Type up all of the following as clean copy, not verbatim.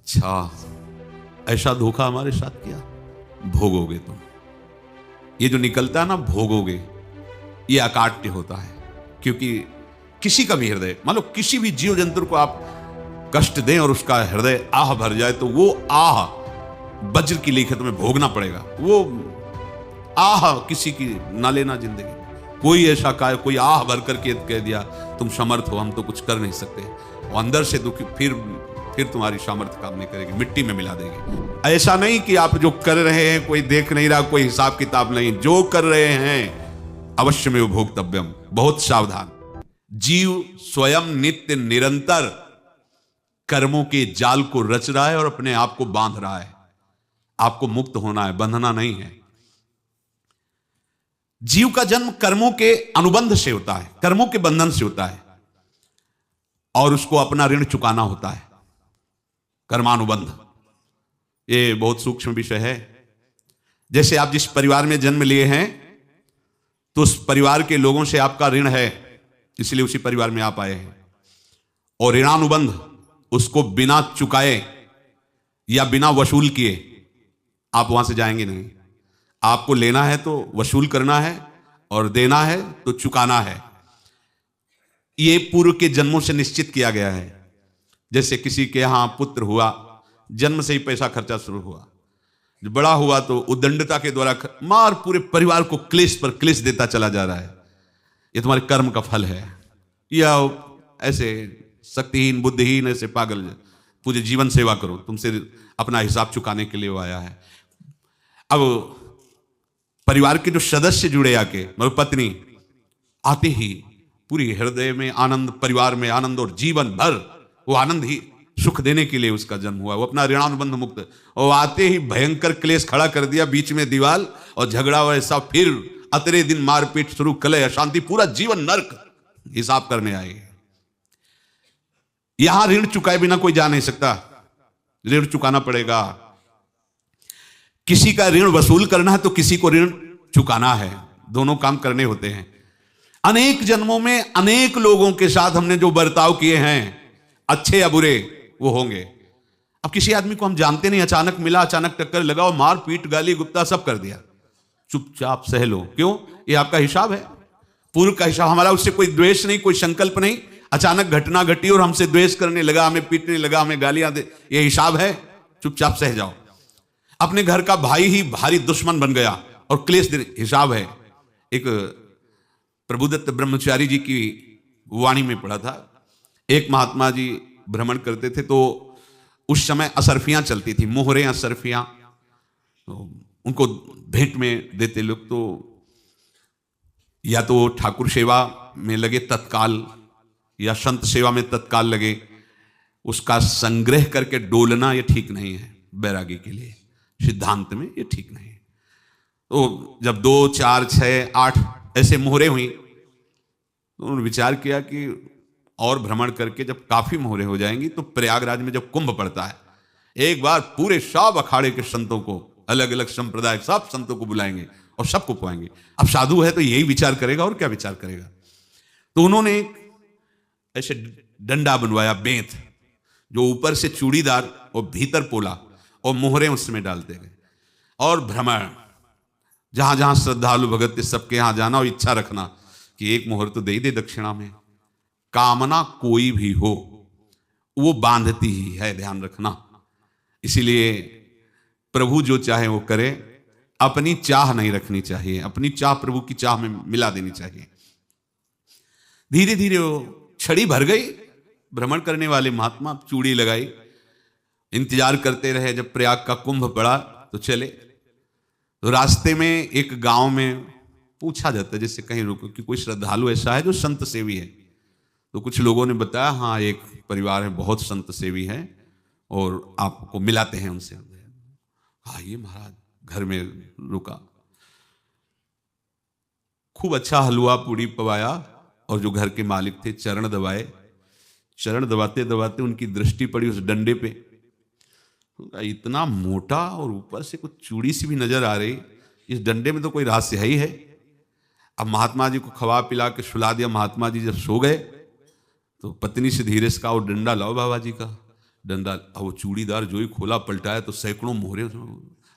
अच्छा, ऐसा धोखा हमारे साथ किया, भोगोगे तुम। ये जो निकलता है ना भोगोगे, ये अकाट्य होता है। क्योंकि किसी का भी हृदय, मान लो किसी भी जीव जंतु को आप कष्ट दें और उसका हृदय आह भर जाए, तो वो आह वज्र की लेखे तुम्हें भोगना पड़ेगा। वो आह किसी की ना लेना जिंदगी। कोई ऐसा कहा, कोई आह भर करके कह दिया तुम समर्थ हो, हम तो कुछ कर नहीं सकते, वो अंदर से दुखी, फिर तुम्हारी सामर्थ्य काम नहीं करेगी, मिट्टी में मिला देगी। ऐसा नहीं कि आप जो कर रहे हैं कोई देख नहीं रहा, कोई हिसाब किताब नहीं, जो कर रहे हैं अवश्य में भोक्तव्यम। बहुत सावधान। जीव स्वयं नित्य निरंतर कर्मों के जाल को रच रहा है और अपने आप को बांध रहा है। आपको मुक्त होना है, बंधना नहीं है। जीव का जन्म कर्मों के अनुबंध से होता है, कर्मों के बंधन से होता है, और उसको अपना ऋण चुकाना होता है। कर्मानुबंध ये बहुत सूक्ष्म विषय है। जैसे आप जिस परिवार में जन्म लिए हैं, तो उस परिवार के लोगों से आपका ऋण है, इसलिए उसी परिवार में आप आए हैं। और ऋणानुबंध उसको बिना चुकाए या बिना वसूल किए आप वहां से जाएंगे नहीं। आपको लेना है तो वसूल करना है, और देना है तो चुकाना है। ये पूर्व के जन्मों से निश्चित किया गया है। जैसे किसी के यहां पुत्र हुआ, जन्म से ही पैसा खर्चा शुरू हुआ, जो बड़ा हुआ तो उद्दंडता के द्वारा मार पूरे परिवार को क्लेश पर क्लेश देता चला जा रहा है। ये तुम्हारे कर्म का फल है। या ऐसे शक्तिहीन बुद्धिहीन ऐसे पागल पूरे जीवन सेवा करो, तुमसे अपना हिसाब चुकाने के लिए वो आया है। अब परिवार के जो सदस्य जुड़े आके, मतलब पत्नी आते ही पूरी हृदय में आनंद, परिवार में आनंद, और जीवन भर वो आनंद ही सुख देने के लिए उसका जन्म हुआ। वो अपना ऋणानुबंध मुक्त, और आते ही भयंकर क्लेश खड़ा कर दिया, बीच में दीवार और झगड़ा वैसा, फिर अतरे दिन मारपीट शुरू, कलह अशांति, पूरा जीवन नर्क हिसाब करने आए। यहां ऋण चुकाए बिना कोई जा नहीं सकता, ऋण चुकाना पड़ेगा। किसी का ऋण वसूल करना है तो किसी को ऋण चुकाना है, दोनों काम करने होते हैं। अनेक जन्मों में अनेक लोगों के साथ हमने जो बर्ताव किए हैं, अच्छे या बुरे, वो होंगे। अब किसी आदमी को हम जानते नहीं, अचानक मिला, अचानक टक्कर लगा और मार पीट गाली गुप्ता सब कर दिया, चुपचाप सह लो। क्यों? ये आपका हिसाब है, पूर्व का हिसाब। हमारा उससे कोई द्वेष नहीं, कोई संकल्प नहीं। अचानक घटना घटी और हमसे द्वेष करने लगा, हमें पीटने लगा, हमें गालियां दे, ये हिसाब है, चुपचाप सह जाओ। अपने घर का भाई ही भारी दुश्मन बन गया और क्लेश दे, हिसाब है। एक प्रभुदत्त ब्रह्मचारी जी की वाणी में पढ़ा था, एक महात्मा जी भ्रमण करते थे, तो उस समय असरफियां चलती थी, मोहरे असरफियां, तो उनको भेंट में देते लोग। तो या तो ठाकुर सेवा में लगे तत्काल, या संत सेवा में तत्काल लगे, उसका संग्रह करके डोलना ये ठीक नहीं है। बैरागी के लिए सिद्धांत में ये ठीक नहीं है। तो जब 2, 4, 6, 8 ऐसे मोहरे हुई, तो उन्होंने विचार किया कि और भ्रमण करके जब काफी मोहरे हो जाएंगी, तो प्रयागराज में जब कुंभ पड़ता है, एक बार पूरे सब अखाड़े के संतों को, अलग अलग संप्रदाय सब संतों को बुलाएंगे और सबको पाएंगे। अब साधु है तो यही विचार करेगा, और क्या विचार करेगा। तो उन्होंने ऐसे डंडा बनवाया, बेंत, जो ऊपर से चूड़ीदार और भीतर पोला, और मोहरे उसमें डालते गए। और भ्रमण, जहां जहां श्रद्धालु भगत थे सबके यहां जाना और इच्छा रखना कि एक मोहर तो दे ही दे दक्षिणा में। कामना कोई भी हो वो बांधती ही है, ध्यान रखना। इसीलिए प्रभु जो चाहे वो करे, अपनी चाह नहीं रखनी चाहिए, अपनी चाह प्रभु की चाह में मिला देनी चाहिए। धीरे धीरे वो छड़ी भर गई। भ्रमण करने वाले महात्मा चूड़ी लगाई, इंतजार करते रहे। जब प्रयाग का कुंभ पड़ा तो चले। तो रास्ते में एक गांव में पूछा जाता है, जैसे कहीं रुको कि कोई श्रद्धालु ऐसा है जो संत सेवी है। तो कुछ लोगों ने बताया, हाँ एक परिवार है बहुत संत सेवी है, और आपको मिलाते हैं उनसे। आइए महाराज, घर में रुका, खूब अच्छा हलवा पूड़ी पवाया, और जो घर के मालिक थे चरण दबाए। चरण दबाते दबाते उनकी दृष्टि पड़ी उस डंडे पे, इतना मोटा और ऊपर से कुछ चूड़ी सी भी नजर आ रही, इस डंडे में तो कोई रहस्य है ही है। अब महात्मा जी को खवा पिला के सुला दिया। महात्मा जी जब सो गए तो पत्नी से धीरे से कहा, वो डंडा लाओ बाबा जी का। डंडा, वो चूड़ीदार जो ही खोला पलटाया तो सैकड़ों मोहरे।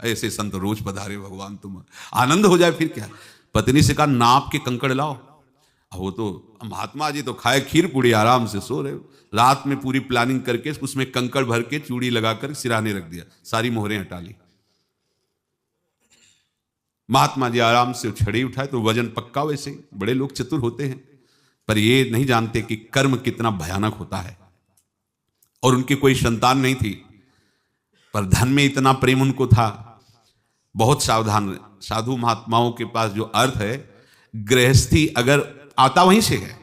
ऐसे संत रोज पधारे भगवान, तुम आनंद हो जाए फिर क्या। पत्नी से कहा नाप के कंकड़ लाओ। अब वो तो महात्मा जी तो खाए खीर पूड़ी, आराम से सो रहे। रात में पूरी प्लानिंग करके उसमें कंकड़ भर के चूड़ी लगाकर सिराने रख दिया, सारी मोहरें हटा ली। महात्मा जी आराम से छड़ी उठाए तो वजन पक्का। वैसे बड़े लोग चतुर होते हैं, पर ये नहीं जानते कि कर्म कितना भयानक होता है। और उनकी कोई संतान नहीं थी, पर धन में इतना प्रेम उनको था। बहुत सावधान साधु महात्माओं के पास जो अर्थ है, गृहस्थी अगर आता वहीं से है,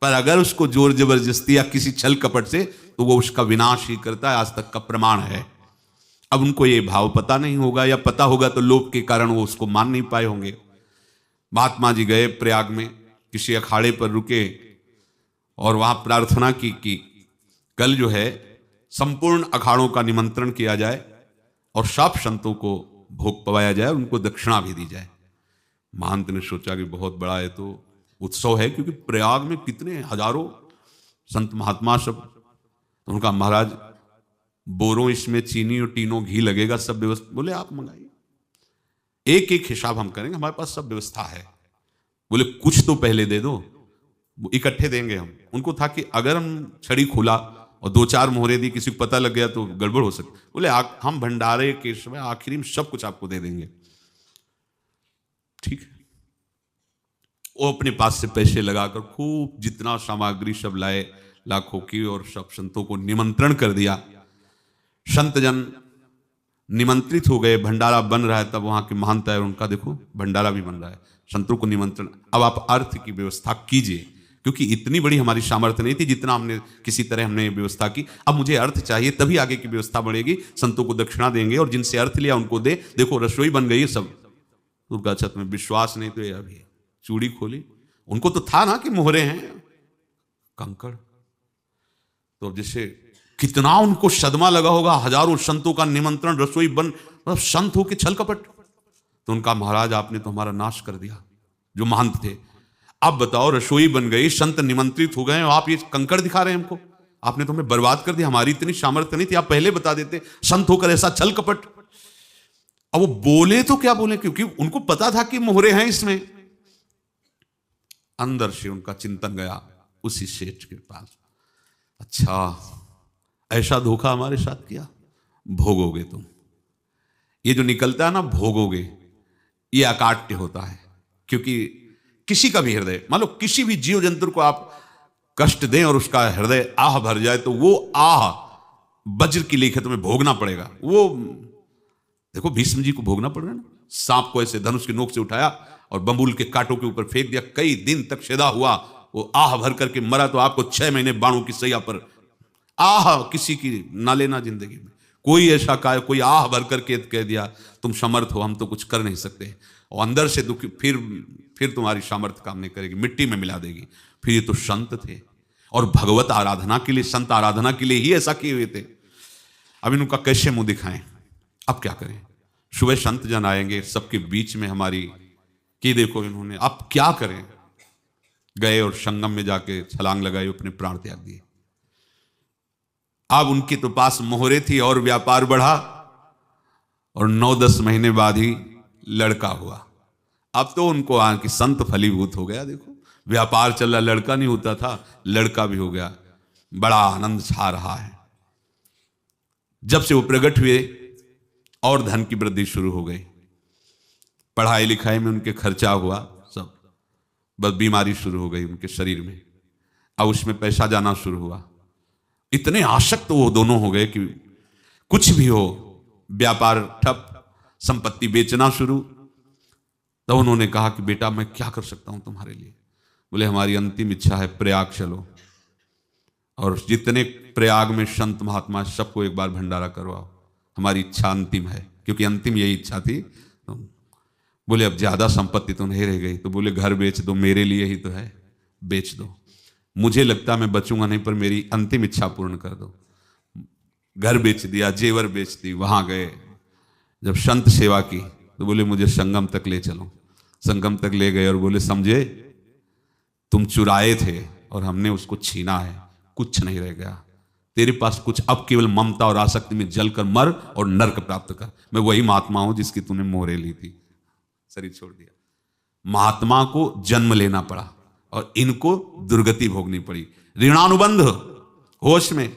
पर अगर उसको जोर जबरदस्ती या किसी छल कपट से, तो वो उसका विनाश ही करता है। आज तक का प्रमाण है। अब उनको ये भाव पता नहीं होगा, या पता होगा तो लोभ के कारण वो उसको मान नहीं पाए होंगे। महात्मा जी गए प्रयाग में, किसी अखाड़े पर रुके और वहां प्रार्थना की कि कल जो है संपूर्ण अखाड़ों का निमंत्रण किया जाए और सब संतों को भोग पवाया जाए, उनको दक्षिणा भी दी जाए। महंत ने सोचा कि बहुत बड़ा है तो उत्सव है, क्योंकि प्रयाग में कितने हजारों संत महात्मा सब। तो उनका महाराज बोरों इसमें चीनी और टीनो घी लगेगा, सब व्यवस्था। बोले आप मंगाइए, एक एक हिसाब हम करेंगे, हमारे पास सब व्यवस्था है। बोले कुछ तो पहले दे दो, इकट्ठे देंगे हम। उनको था कि अगर हम छड़ी खोला और दो चार मोहरे दी, किसी को पता लग गया तो गड़बड़ हो सकती। बोले हम भंडारे के समय आखिरी में सब कुछ आपको दे देंगे। ठीक है। वो अपने पास से पैसे लगाकर खूब जितना सामग्री सब लाए लाखों की, और सब संतों को निमंत्रण कर दिया। संत जन निमंत्रित हो गए, भंडारा बन रहा है। तब वहां के महंत है, उनका देखो भंडारा भी बन रहा है, संतों को निमंत्रण। अब आप अर्थ की व्यवस्था कीजिए, क्योंकि इतनी बड़ी हमारी सामर्थ्य नहीं थी जितना हमने किसी तरह हमने व्यवस्था की। अब मुझे अर्थ चाहिए, तभी आगे की व्यवस्था बढ़ेगी। संतों को दक्षिणा देंगे और जिनसे अर्थ लिया उनको दे। देखो रसोई बन गई है सब। दुर्गा छत में विश्वास नहीं तो ये अभी चूड़ी खोली। उनको तो था ना कि मोहरे हैं कंकड़। तो जैसे कितना उनको सदमा लगा होगा, हजारों संतों का निमंत्रण, रसोई बन, मतलब संत हो के छल कपट। तो उनका महाराज आपने तो हमारा नाश कर दिया, जो महंत थे। अब बताओ रसोई बन गई, संत निमंत्रित हो गए, आप ये कंकड़ दिखा रहे हैं हमको। आपने तो हमें बर्बाद कर दिया, हमारी इतनी सामर्थ्य नहीं थी, आप पहले बता देते। संत होकर ऐसा छल कपट। अब वो बोले तो क्या बोले, क्योंकि उनको पता था कि मोहरे हैं इसमें। अंदर से उनका चिंतन गया उसी सेठ के पास, अच्छा ऐसा धोखा हमारे साथ किया, भोगोगे तुम। ये जो निकलता है ना भोगोगे, ये अकाट्य होता है। क्योंकि किसी का भी हृदय, मान लो किसी भी जीव जंतु को आप कष्ट दें और उसका हृदय आह भर जाए, तो वो आह वज्र की लेखे तुम्हें भोगना पड़ेगा। वो देखो भीष्म जी को भोगना पड़ रहा है ना। सांप को ऐसे धनुष की नोक से उठाया और बंबूल के कांटों के ऊपर फेंक दिया, कई दिन तक शेदा हुआ, वो आह भर करके मरा। तो आपको 6 महीने बाणों की सैया पर आह किसी की ना लेना जिंदगी में। कोई ऐसा कोई आह भर करके कह दिया तुम समर्थ हो, हम तो कुछ कर नहीं सकते, और अंदर से दुखी, फिर तुम्हारी सामर्थ्य काम नहीं करेगी, मिट्टी में मिला देगी। फिर ये तो संत थे, और भगवत आराधना के लिए, संत आराधना के लिए ही ऐसा किए हुए थे। अब इनका कैसे मुंह दिखाएं, अब क्या करें। सुबह संत जन आएंगे, सबके बीच में हमारी कि देखो इन्होंने, अब क्या करें। गए और संगम में जाके छलांग लगाई, अपने प्राण त्याग दिए। अब उनके तो पास मोहरे थी और व्यापार बढ़ा, और 9-10 महीने बाद ही लड़का हुआ। अब तो उनको आके संत फलीभूत हो गया। देखो व्यापार चल रहा, लड़का नहीं होता था, लड़का भी हो गया। बड़ा आनंद छा रहा है। जब से वो प्रकट हुए और धन की वृद्धि शुरू हो गई, पढ़ाई लिखाई में उनके खर्चा हुआ सब, बस बीमारी शुरू हो गई उनके शरीर में। अब उसमें पैसा जाना शुरू हुआ। इतने आसक्त वो दोनों हो गए कि कुछ भी हो, व्यापार ठप, संपत्ति बेचना शुरू। तो उन्होंने कहा कि बेटा मैं क्या कर सकता हूं तुम्हारे लिए। बोले हमारी अंतिम इच्छा है, प्रयाग चलो और जितने प्रयाग में संत महात्मा सबको एक बार भंडारा करवाओ। हमारी इच्छा अंतिम है, क्योंकि अंतिम यही इच्छा थी। तो बोले अब ज्यादा संपत्ति तो नहीं रह गई। तो बोले घर बेच दो, मेरे लिए ही तो है, बेच दो। मुझे लगता मैं बचूंगा नहीं, पर मेरी अंतिम इच्छा पूर्ण कर दो। घर बेच दिया, जेवर बेच दी। वहां गए, जब संत सेवा की तो बोले मुझे संगम तक ले चलो। संगम तक ले गए और बोले समझे तुम चुराए थे और हमने उसको छीना है, कुछ नहीं रह गया, तेरे पास कुछ, अब केवल ममता और आसक्ति में जलकर मर और नरक प्राप्त कर। मैं वही महात्मा हूं जिसकी तूने मोहरे ली थी, शरीर छोड़ दिया। महात्मा को जन्म लेना पड़ा और इनको दुर्गति भोगनी पड़ी। ऋणानुबंध, होश में।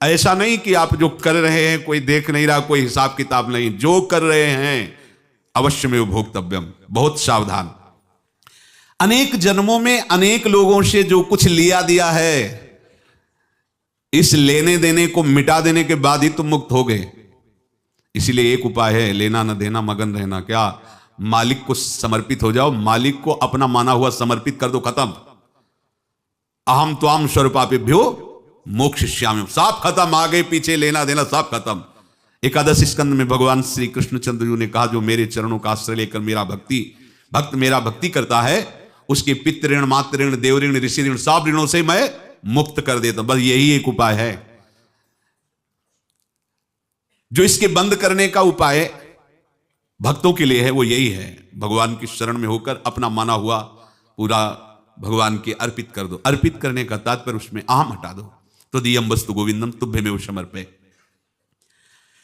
ऐसा नहीं कि आप जो कर रहे हैं कोई देख नहीं रहा, कोई हिसाब किताब नहीं, जो कर रहे हैं अवश्य में भोक्तव्यम, बहुत सावधान। अनेक जन्मों में अनेक लोगों से जो कुछ लिया दिया है, इस लेने देने को मिटा देने के बाद ही तुम मुक्त हो गए। इसीलिए एक उपाय है, लेना न देना मगन रहना। क्या? मालिक को समर्पित हो जाओ, मालिक को अपना माना हुआ समर्पित कर दो, खत्म। अहम त्वाम स्वरूपापेभ्यो मोक्षयिष्यामि, सब खत्म, आगे पीछे लेना देना सब खत्म। एकादश स्कंद में भगवान श्री कृष्णचंद्र जी ने कहा, जो मेरे चरणों का आश्रय लेकर भक्त मेरा भक्ति करता है, उसके पितृ ऋण, मातृ ऋण, देव ऋण, ऋषि ऋण, सब ऋणों से मैं मुक्त कर देता हूं। बस यही एक उपाय है जो इसके बंद करने का उपाय भक्तों के लिए है, वो यही है, भगवान की शरण में होकर अपना माना हुआ पूरा भगवान के अर्पित कर दो। अर्पित करने का तात्पर्य उसमें अहम हटा दो। तो दियम वस्तु गोविंदम तुभ्यमेव समर्पये।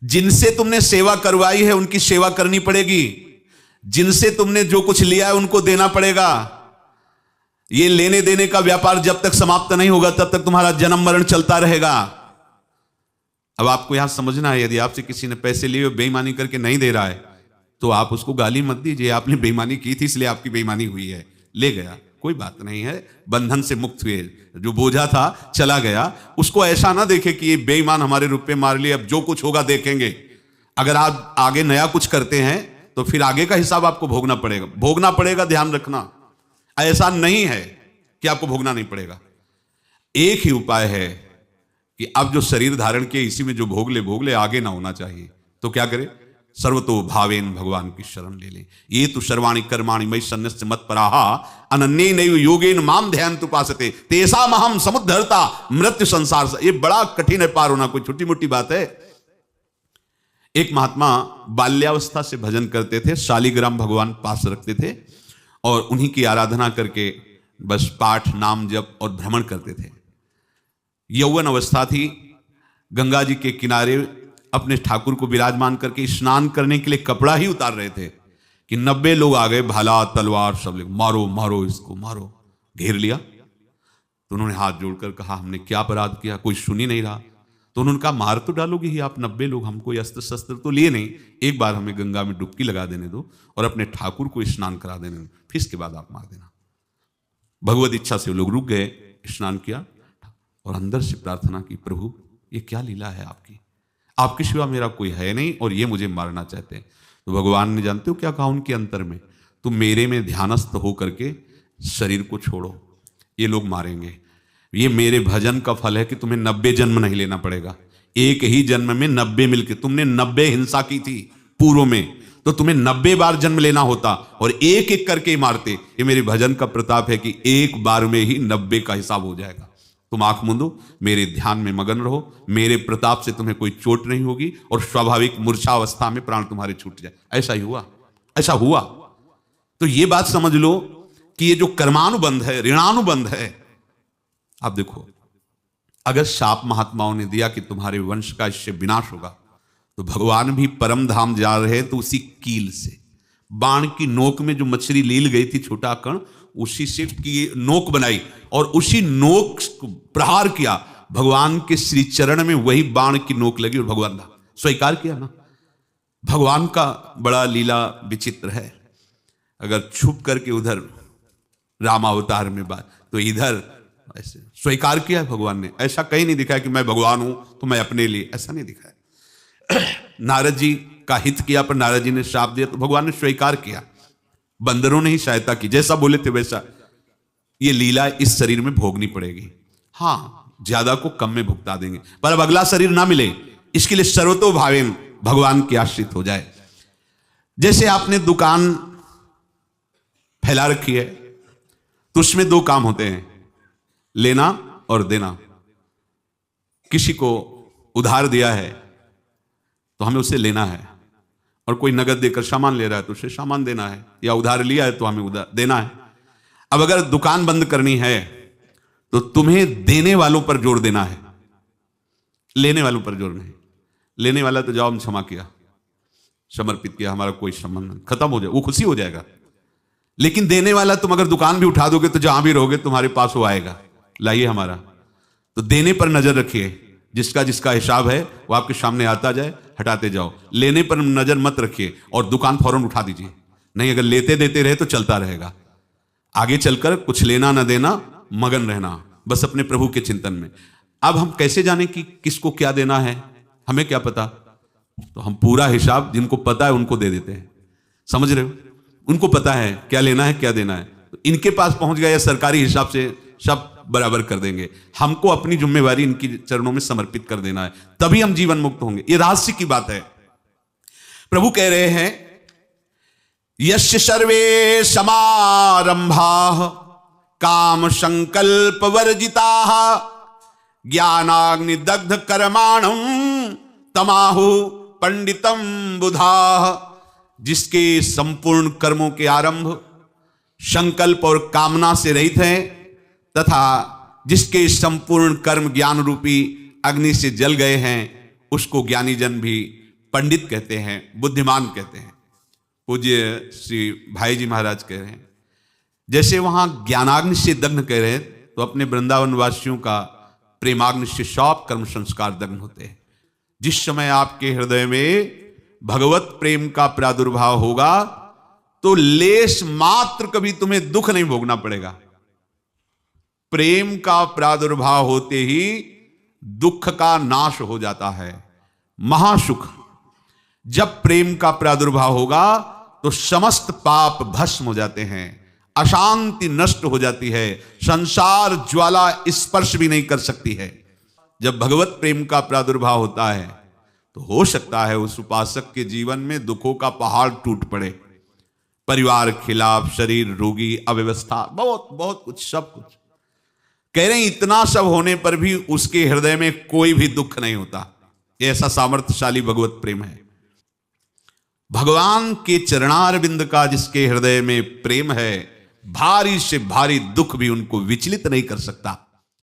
जिनसे तुमने सेवा करवाई है उनकी सेवा करनी पड़ेगी, जिनसे तुमने जो कुछ लिया है उनको देना पड़ेगा। ये लेने देने का व्यापार जब तक समाप्त नहीं होगा तब तक तुम्हारा जन्म मरण चलता रहेगा। अब आपको यहां समझना है, यदि आपसे किसी ने पैसे लिए बेईमानी करके नहीं दे रहा है तो आप उसको गाली मत दीजिए, आपने बेईमानी की थी इसलिए आपकी बेईमानी हुई है, ले गया, कोई बात नहीं है, बंधन से मुक्त हुए, जो बोझा था चला गया। उसको ऐसा ना देखे कि ये बेईमान हमारे रुपए मार लिए, अब जो कुछ होगा देखेंगे। अगर आप आगे नया कुछ करते हैं तो फिर आगे का हिसाब आपको भोगना पड़ेगा, ध्यान रखना। ऐसा नहीं है कि आपको भोगना नहीं पड़ेगा। एक ही उपाय है कि अब जो शरीर धारण किए इसी में जो भोग ले, आगे ना होना चाहिए। तो क्या करे? सर्वतो भावेन भगवान की शरण ले ले। ये तो सर्वाणि कर्माणि मयि सन्न्यस्य मत्पराहा अनन्येनैव योगेन माम ध्यायन्तु उपासते तेषाम् अहं समुद्धर्ता मृत्यु संसार से। ये बड़ा कठिन है पार होना, कोई छोटी मोटी बात है। एक महात्मा बाल्यावस्था से भजन करते थे, शालिग्राम भगवान पास रखते थे और उन्हीं की आराधना करके बस पाठ, नाम, जप और भ्रमण करते थे। यौवन अवस्था थी, गंगा जी के किनारे अपने ठाकुर को विराजमान करके स्नान करने के लिए कपड़ा ही उतार रहे थे कि 90 लोग आ गए, भाला तलवार सब लोग, मारो मारो इसको मारो, घेर लिया। तो उन्होंने हाथ जोड़कर कहा, हमने क्या अपराध किया? कोई सुन ही नहीं रहा। तो उन्होंने कहा, मार तो डालोगे ही आप 90 लोग, हम कोई अस्त्र शस्त्र तो लिए नहीं, एक बार हमें गंगा में डुबकी लगा देने दो और अपने ठाकुर को स्नान करा देने दो, फिर इसके बाद आप मार देना। भगवत इच्छा से वो लोग रुक गए, स्नान किया और अंदर से प्रार्थना की, प्रभु ये क्या लीला है आपके सिवा मेरा कोई है नहीं और ये मुझे मारना चाहते हैं। तो भगवान ने, जानते हो क्या कहा उनके अंतर में? तुम मेरे में ध्यानस्थ हो करके शरीर को छोड़ो, ये लोग मारेंगे। ये मेरे भजन का फल है कि तुम्हें 90 जन्म नहीं लेना पड़ेगा। एक ही जन्म में 90 मिलके, तुमने 90 हिंसा की थी पूर्व में, तो तुम्हें 90 बार जन्म लेना होता और एक एक करके मारते। ये मेरे भजन का प्रताप है कि एक बार में ही 90 का हिसाब हो जाएगा। तुम आंख मूंदो, मेरे ध्यान में मगन रहो, मेरे प्रताप से तुम्हें कोई चोट नहीं होगी और स्वाभाविक मूर्छा अवस्था में प्राण तुम्हारे छूट जाए। ऐसा ही हुआ, ऐसा हुआ। तो ये बात समझ लो कि ये जो कर्मानुबंध है, ऋणानुबंध है। आप देखो, अगर शाप महात्माओं ने दिया कि तुम्हारे वंश का इससे विनाश होगा, तो भगवान भी परम धाम जा रहे तो उसी कील से, बाण की नोक में जो मछली लील गई थी, छोटा कण, उसी से की नोक बनाई और उसी नोक प्रहार किया। भगवान के श्री चरण में वही बाण की नोक लगी और भगवान ने स्वीकार किया ना। भगवान का बड़ा लीला विचित्र है। अगर छुप करके उधर रामावतार में बात, तो इधर ऐसे स्वीकार किया भगवान ने। ऐसा कहीं नहीं दिखाया कि मैं भगवान हूं तो मैं अपने लिए, ऐसा नहीं दिखाया। नारद जी का हित किया पर नारद जी ने शाप दिया तो भगवान ने स्वीकार किया। बंदरों ने ही सहायता की, जैसा बोले थे वैसा। ये लीला इस शरीर में भोगनी पड़ेगी। हाँ, ज्यादा को कम में भुगता देंगे, पर अब अगला शरीर ना मिले इसके लिए सर्वतो भावेन भगवान के आश्रित हो जाए। जैसे आपने दुकान फैला रखी है तो उसमें दो काम होते हैं, लेना और देना। किसी को उधार दिया है तो हमें उसे लेना है, और कोई नगद देकर सामान ले रहा है तो उसे सामान देना है, या उधार लिया है तो हमें उधार देना है। अब अगर दुकान बंद करनी है तो तुम्हें देने वालों पर जोर देना है, लेने वालों पर जोर नहीं। लेने वाला तो जाओ, हम क्षमा किया, समर्पित किया, हमारा कोई संबंध नहीं, खत्म हो जाए, वो खुशी हो जाएगा। लेकिन देने वाला, तुम अगर दुकान भी उठा दोगे तो जहां भी रहोगे तुम्हारे पास वो आएगा, लाइए हमारा। तो देने पर नजर रखिए, जिसका जिसका हिसाब है वो आपके सामने आता जाए, हटाते जाओ। लेने पर नजर मत रखिए और दुकान फौरन उठा दीजिए, नहीं, अगर लेते देते रहे तो चलता रहेगा। आगे चलकर कुछ लेना ना देना, मगन रहना बस अपने प्रभु के चिंतन में। अब हम कैसे जाने कि किसको क्या देना है, हमें क्या पता? तो हम पूरा हिसाब जिनको पता है उनको दे देते हैं, समझ रहे हो? उनको पता है क्या लेना है क्या देना है, तो इनके पास पहुंच गया, सरकारी हिसाब से सब बराबर कर देंगे। हमको अपनी जिम्मेवारी इनकी चरणों में समर्पित कर देना है, तभी हम जीवन मुक्त होंगे। ये रहस्य की बात है। प्रभु कह रहे हैं, यस्य सर्वे समारंभाः काम संकल्प वर्जिताः ज्ञानाग्नि दग्ध कर्माणं तमाहु पंडितम बुधाः। जिसके संपूर्ण कर्मों के आरंभ संकल्प और कामना से रहित हैं, तथा जिसके संपूर्ण कर्म ज्ञान रूपी अग्नि से जल गए हैं, उसको ज्ञानी जन भी पंडित कहते हैं, बुद्धिमान कहते हैं। पूज्य श्री भाई जी महाराज कह रहे हैं, जैसे वहां ज्ञानाग्नि से दग्न कह रहे हैं, तो अपने वृंदावन वासियों का प्रेमाग्नि से सब कर्म संस्कार दग्न होते हैं। जिस समय आपके हृदय में भगवत प्रेम का प्रादुर्भाव होगा, तो लेश मात्र कभी तुम्हें दुख नहीं भोगना पड़ेगा। प्रेम का प्रादुर्भाव होते ही दुख का नाश हो जाता है, महासुख। जब प्रेम का प्रादुर्भाव होगा तो समस्त पाप भस्म हो जाते हैं, अशांति नष्ट हो जाती है, संसार ज्वाला स्पर्श भी नहीं कर सकती है। जब भगवत प्रेम का प्रादुर्भाव होता है तो हो सकता है उस उपासक के जीवन में दुखों का पहाड़ टूट पड़े, परिवार खिलाफ, शरीर रोगी, अव्यवस्था, बहुत बहुत कुछ, सब कुछ। कह रहे हैं इतना सब होने पर भी उसके हृदय में कोई भी दुख नहीं होता। ऐसा सामर्थ्यशाली भगवत प्रेम है। भगवान के चरणारविंद का जिसके हृदय में प्रेम है, भारी से भारी दुख भी उनको विचलित नहीं कर सकता।